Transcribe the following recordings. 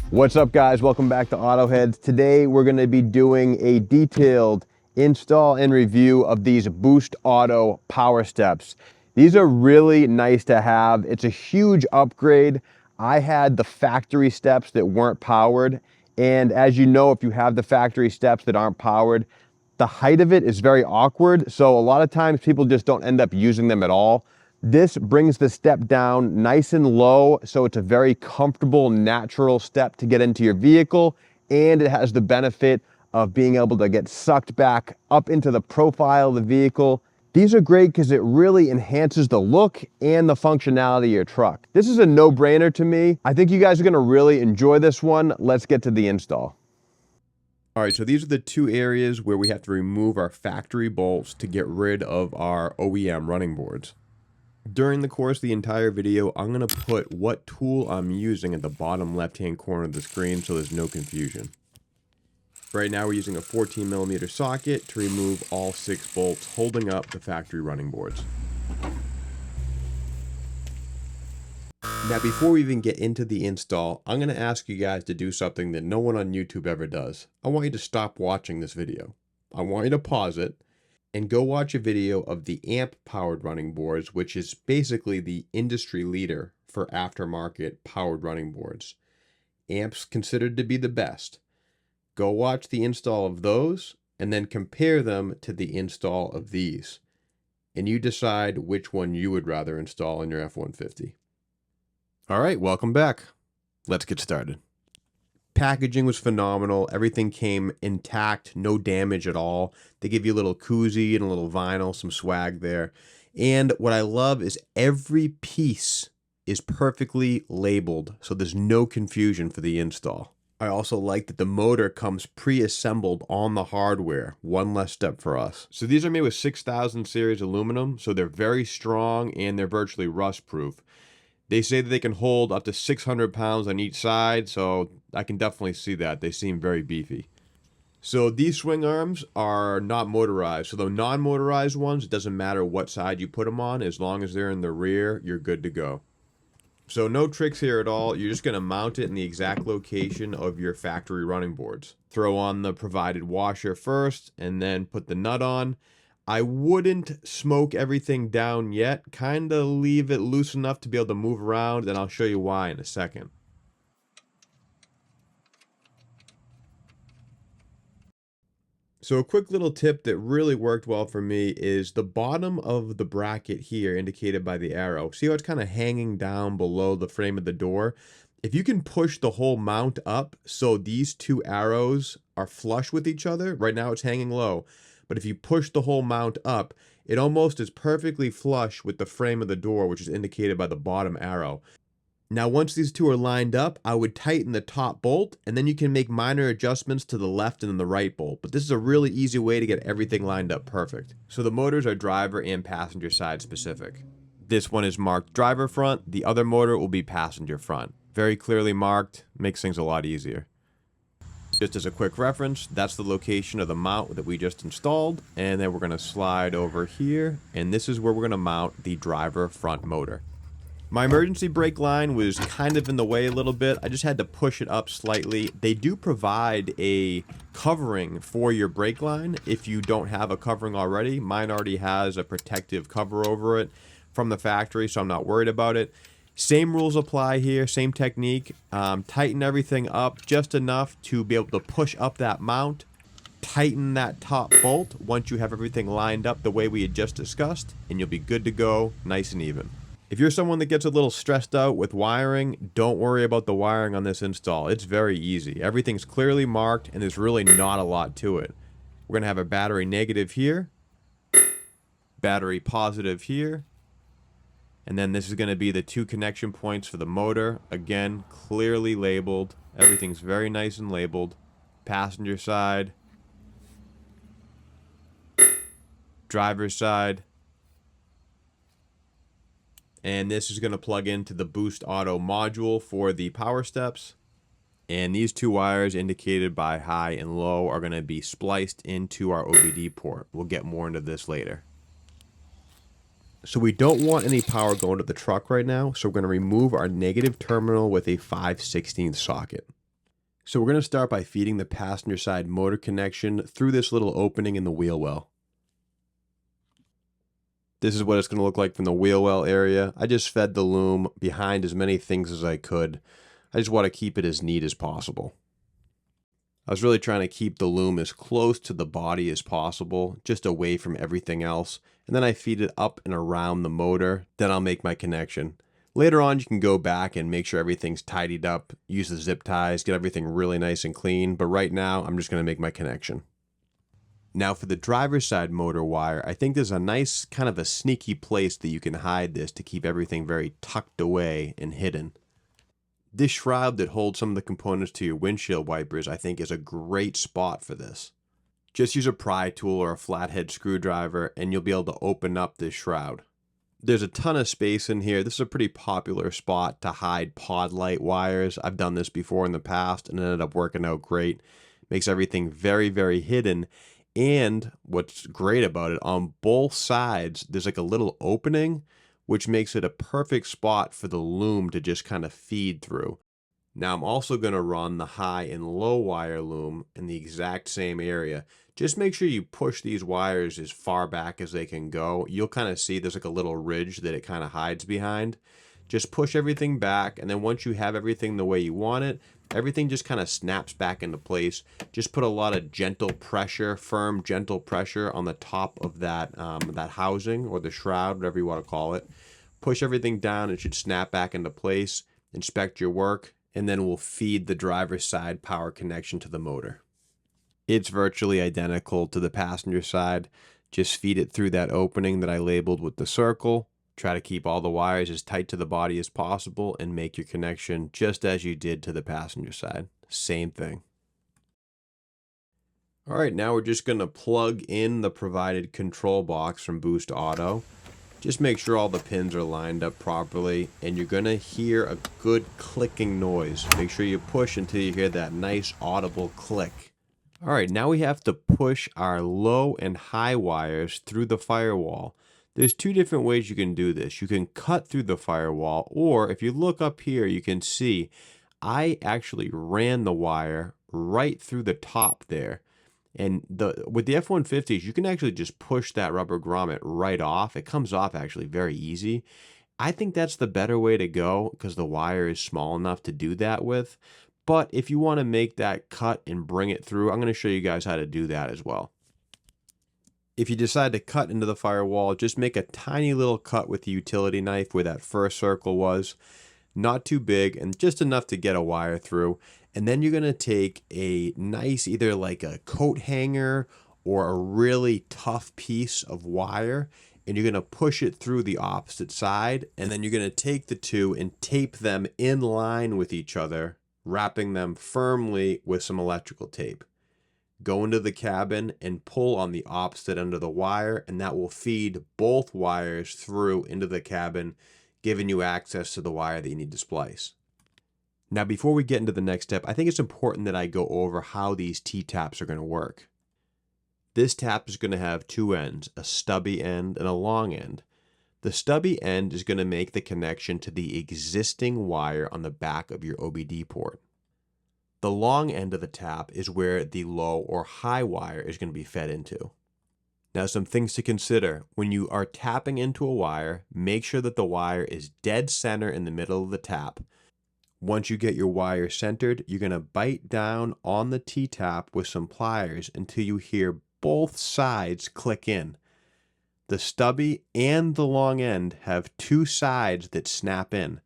What's up, guys? Welcome back to AutoHeads. Today we're going to be doing a detailed install and review of these Boost Auto power steps. These are really nice to have. It's a huge upgrade. I had the factory steps that weren't powered, and as you know, if you have the factory steps that aren't powered, the height of it is very awkward, so a lot of times people just don't end up using them at all. This brings the step down nice and low, so it's a very comfortable, natural step to get into your vehicle, and it has the benefit of being able to get sucked back up into the profile of the vehicle. These are great because it really enhances the look and the functionality of your truck. This is a no-brainer to me. I think you guys are gonna really enjoy this one. Let's get to the install. All right, so these are the two areas where we have to remove our factory bolts to get rid of our OEM running boards. During the course of the entire video, I'm going to put what tool I'm using at the bottom left-hand corner of the screen so there's no confusion. Right now we're using a 14mm socket to remove all 6 bolts holding up the factory running boards. Now before we even get into the install, I'm going to ask you guys to do something that no one on YouTube ever does. I want you to stop watching this video. I want you to pause it and go watch a video of the AMP powered running boards, which is basically the industry leader for aftermarket powered running boards. AMP's considered to be the best. Go watch the install of those and then compare them to the install of these. And you decide which one you would rather install in your F-150. All right, welcome back. Let's get started. Packaging was phenomenal. Everything came intact, no damage at all. They give you a little koozie and a little vinyl, some swag there. And what I love is every piece is perfectly labeled, so there's no confusion for the install. I also like that the motor comes pre-assembled on the hardware. One less step for us. So these are made with 6000 series aluminum, so they're very strong and they're virtually rust-proof. They say that they can hold up to 600 pounds on each side, so I can definitely see that. They seem very beefy. So these swing arms are not motorized. So the non-motorized ones, it doesn't matter what side you put them on. As long as they're in the rear, you're good to go. So no tricks here at all. You're just going to mount it in the exact location of your factory running boards. Throw on the provided washer first, and then put the nut on. I wouldn't smoke everything down yet, kind of leave it loose enough to be able to move around, and I'll show you why in a second. So a quick little tip that really worked well for me is the bottom of the bracket here indicated by the arrow. See how it's kind of hanging down below the frame of the door? If you can push the whole mount up so these two arrows are flush with each other, right now it's hanging low. But if you push the whole mount up, it almost is perfectly flush with the frame of the door, which is indicated by the bottom arrow. Now, once these two are lined up, I would tighten the top bolt, and then you can make minor adjustments to the left and the right bolt. But this is a really easy way to get everything lined up perfect. So the motors are driver and passenger side specific. This one is marked driver front. The other motor will be passenger front. Very clearly marked, makes things a lot easier. Just as a quick reference, that's the location of the mount that we just installed, and then we're going to slide over here, and this is where we're going to mount the driver front motor. My emergency brake line was kind of in the way a little bit. I just had to push it up slightly. They do provide a covering for your brake line if you don't have a covering already. Mine already has a protective cover over it from the factory, so I'm not worried about it. Same rules apply here, same technique. Tighten everything up just enough to be able to push up that mount. Tighten that top bolt once you have everything lined up the way we had just discussed, and you'll be good to go, nice and even. If you're someone that gets a little stressed out with wiring, don't worry about the wiring on this install. It's very easy. Everything's clearly marked, and there's really not a lot to it. We're going to have a battery negative here, battery positive here, and then this is going to be the 2 connection points for the motor. Again, clearly labeled. Everything's very nice and labeled. Passenger side, driver's side, and this is going to plug into the Boost Auto module for the power steps. And these two wires indicated by high and low are going to be spliced into our OBD port. We'll get more into this later. So we don't want any power going to the truck right now, so we're going to remove our negative terminal with a 5/16 socket. So we're going to start by feeding the passenger side motor connection through this little opening in the wheel well. This is what it's going to look like from the wheel well area. I just fed the loom behind as many things as I could. I just want to keep it as neat as possible. I was really trying to keep the loom as close to the body as possible, just away from everything else. And then I feed it up and around the motor, then I'll make my connection. Later on, you can go back and make sure everything's tidied up, use the zip ties, get everything really nice and clean. But right now, I'm just going to make my connection. Now for the driver's side motor wire, I think there's a nice kind of a sneaky place that you can hide this to keep everything very tucked away and hidden. This shroud that holds some of the components to your windshield wipers, I think, is a great spot for this. Just use a pry tool or a flathead screwdriver and you'll be able to open up this shroud. There's a ton of space in here. This is a pretty popular spot to hide pod light wires. I've done this before in the past and it ended up working out great. Makes everything very, very hidden. And what's great about it, on both sides, there's like a little opening, which makes it a perfect spot for the loom to just kind of feed through. Now I'm also going to run the high and low wire loom in the exact same area. Just make sure you push these wires as far back as they can go. You'll kind of see there's like a little ridge that it kind of hides behind. Just push everything back, and then once you have everything the way you want it, everything just kind of snaps back into place. Just put a lot of gentle pressure, firm, gentle pressure on the top of that, that housing or the shroud, whatever you want to call it. Push everything down, it should snap back into place. Inspect your work, and then we'll feed the driver's side power connection to the motor. It's virtually identical to the passenger side. Just feed it through that opening that I labeled with the circle. Try to keep all the wires as tight to the body as possible and make your connection just as you did to the passenger side. Same thing. All right, now we're just going to plug in the provided control box from Boost Auto. Just make sure all the pins are lined up properly, and you're going to hear a good clicking noise. Make sure you push until you hear that nice audible click. All right, now we have to push our low and high wires through the firewall. There's two different ways you can do this. You can cut through the firewall, or if you look up here, you can see I actually ran the wire right through the top there. And with the F150s, you can actually just push that rubber grommet right off. It comes off actually very easy. I think that's the better way to go because the wire is small enough to do that with. But if you want to make that cut and bring it through, I'm going to show you guys how to do that as well. If you decide to cut into the firewall, just make a tiny little cut with the utility knife where that first circle was. Not too big and just enough to get a wire through. And then you're going to take a nice, either like a coat hanger or a really tough piece of wire, and you're going to push it through the opposite side. And then you're going to take the two and tape them in line with each other, wrapping them firmly with some electrical tape. Go into the cabin and pull on the opposite end of the wire, and that will feed both wires through into the cabin, giving you access to the wire that you need to splice. Now, before we get into the next step, I think it's important that I go over how these T-taps are going to work. This tap is going to have two ends, a stubby end and a long end. The stubby end is going to make the connection to the existing wire on the back of your OBD port. The long end of the tap is where the low or high wire is going to be fed into. Now, some things to consider. When you are tapping into a wire, make sure that the wire is dead center in the middle of the tap. Once you get your wire centered, you're going to bite down on the T-tap with some pliers until you hear both sides click in. The stubby and the long end have two sides that snap in.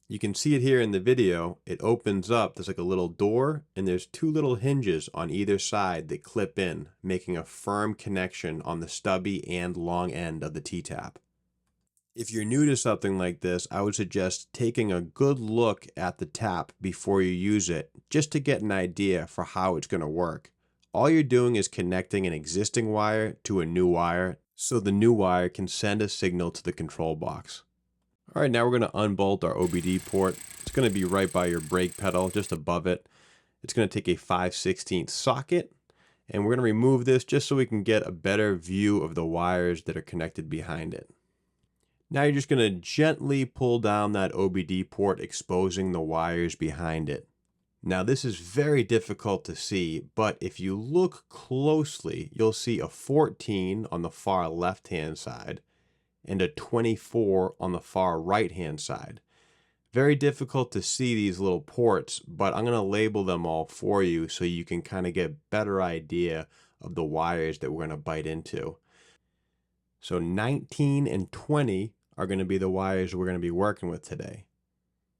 You can see it here in the video. It opens up, there's like a little door, and there's two little hinges on either side that clip in, making a firm connection on the stubby and long end of the T-tap. If you're new to something like this, I would suggest taking a good look at the tap before you use it, just to get an idea for how it's going to work. All you're doing is connecting an existing wire to a new wire, so the new wire can send a signal to the control box. All right, now we're going to unbolt our OBD port. It's going to be right by your brake pedal, just above it. It's going to take a 5/16 socket, and we're going to remove this just so we can get a better view of the wires that are connected behind it. Now you're just going to gently pull down that OBD port, exposing the wires behind it. Now this is very difficult to see, but if you look closely, you'll see a 14 on the far left-hand side and a 24 on the far right-hand side. Very difficult to see these little ports, but I'm going to label them all for you so you can kind of get a better idea of the wires that we're going to bite into. So 19 and 20 are going to be the wires we're going to be working with today.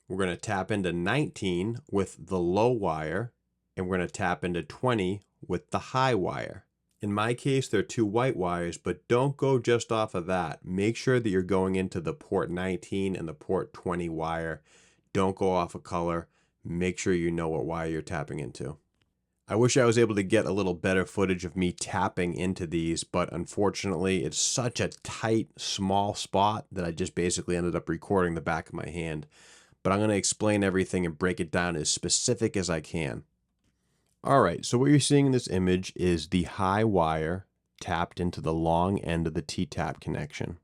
We're going to tap into 19 with the low wire, and we're going to tap into 20 with the high wire. In my case, they're two white wires, but don't go just off of that. Make sure that you're going into the port 19 and the port 20 wire. Don't go off of color. Make sure you know what wire you're tapping into. I wish I was able to get a little better footage of me tapping into these, but unfortunately it's such a tight, small spot that I just basically ended up recording the back of my hand. But I'm going to explain everything and break it down as specific as I can. All right, so what you're seeing in this image is the high wire tapped into the long end of the T-tap connection.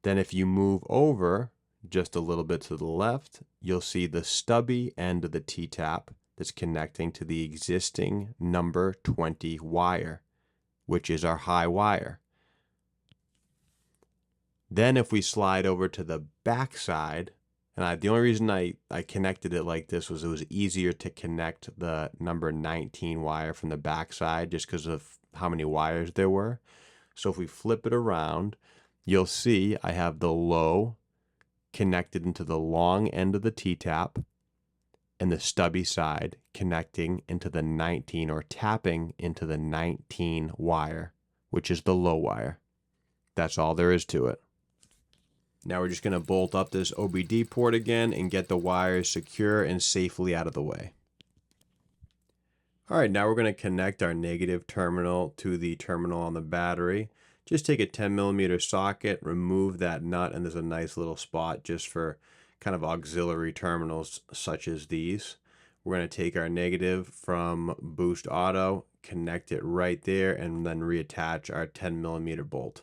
Then if you move over just a little bit to the left, you'll see the stubby end of the T-tap that's connecting to the existing number 20 wire, which is our high wire. Then if we slide over to the back side, and the only reason I connected it like this was it was easier to connect the number 19 wire from the back side just because of how many wires there were. So if we flip it around, you'll see I have the low connected into the long end of the T-tap and the stubby side connecting into the 19 or tapping into the 19 wire, which is the low wire. That's all there is to it. Now we're just going to bolt up this OBD port again and get the wires secure and safely out of the way. All right, now we're going to connect our negative terminal to the terminal on the battery. Just take a 10mm socket, remove that nut, and there's a nice little spot just for kind of auxiliary terminals such as these. We're going to take our negative from Boost Auto, connect it right there, and then reattach our 10mm bolt.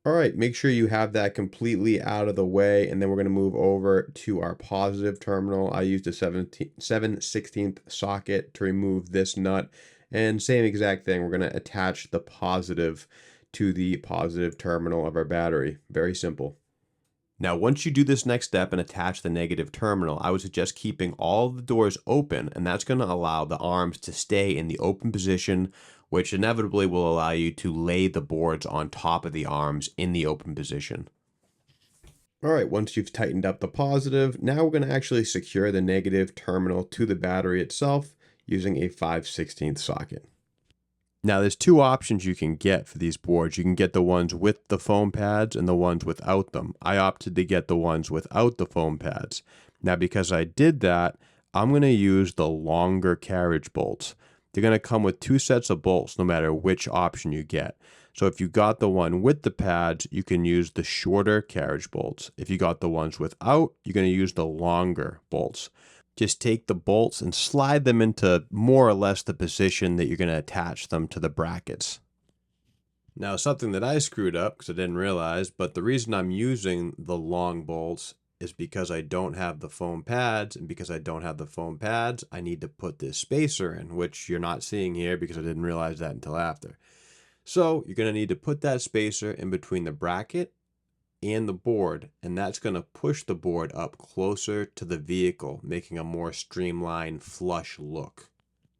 All right, make sure you have that completely out of the way, and then we're going to move over to our positive terminal. I used a 7/16 socket to remove this nut, and same exact thing. We're going to attach the positive to the positive terminal of our battery. Very simple. Now, once you do this next step and attach the negative terminal, I would suggest keeping all the doors open, and that's going to allow the arms to stay in the open position, which inevitably will allow you to lay the boards on top of the arms in the open position. All right, once you've tightened up the positive, now we're going to actually secure the negative terminal to the battery itself using a 5/16 socket. Now there's two options you can get for these boards. You can get the ones with the foam pads and the ones without them. I opted to get the ones without the foam pads. Now because I did that, I'm going to use the longer carriage bolts. They're going to come with two sets of bolts no matter which option you get. So if you got the one with the pads, you can use the shorter carriage bolts. If you got the ones without, you're going to use the longer bolts. Just take the bolts and slide them into more or less the position that you're going to attach them to the brackets. Now, something that I screwed up because I didn't realize, but the reason I'm using the long bolts is because I don't have the foam pads, and because I don't have the foam pads, I need to put this spacer in, which you're not seeing here because I didn't realize that until after. So you're going to need to put that spacer in between the bracket and the board, and that's going to push the board up closer to the vehicle, making a more streamlined, flush look.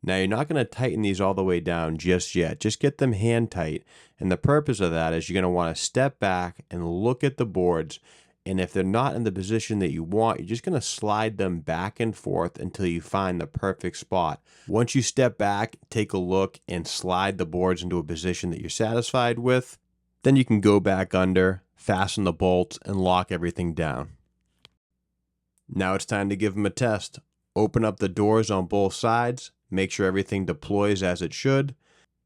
Now you're not going to tighten these all the way down just yet. Just get them hand tight, and the purpose of that is you're going to want to step back and look at the boards, and if they're not in the position that you want, you're just going to slide them back and forth until you find the perfect spot. Once you step back, take a look, and slide the boards into a position that you're satisfied with, then you can go back under, fasten the bolts, and lock everything down. Now it's time to give them a test. Open up the doors on both sides, make sure everything deploys as it should,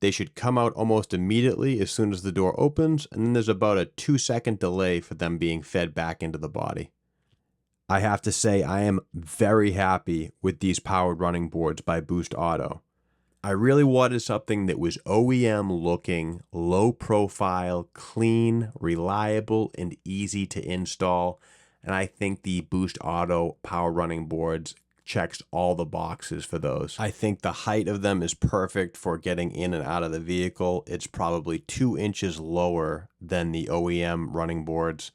They should come out almost immediately as soon as the door opens, and then there's about a 2-second delay for them being fed back into the body. I have to say I am very happy with these powered running boards by Boost Auto. I really wanted something that was OEM looking, low profile, clean, reliable, and easy to install. And I think the Boost Auto power running boards checks all the boxes for those. I think the height of them is perfect for getting in and out of the vehicle. It's probably 2 inches lower than the OEM running boards.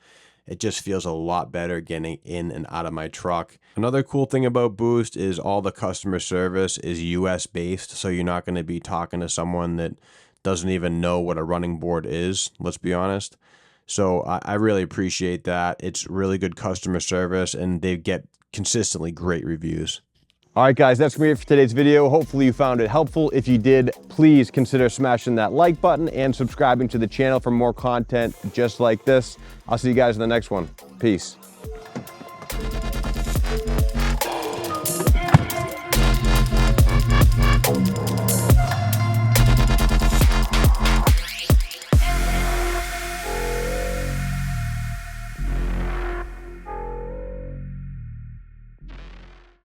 It just feels a lot better getting in and out of my truck. Another cool thing about Boost is all the customer service is US based, so you're not going to be talking to someone that doesn't even know what a running board is, let's be honest. So I really appreciate that. It's really good customer service, and they get consistently great reviews. All right, guys, that's gonna be it for today's video. Hopefully you found it helpful. If you did, please consider smashing that like button and subscribing to the channel for more content just like this. I'll see you guys in the next one. Peace.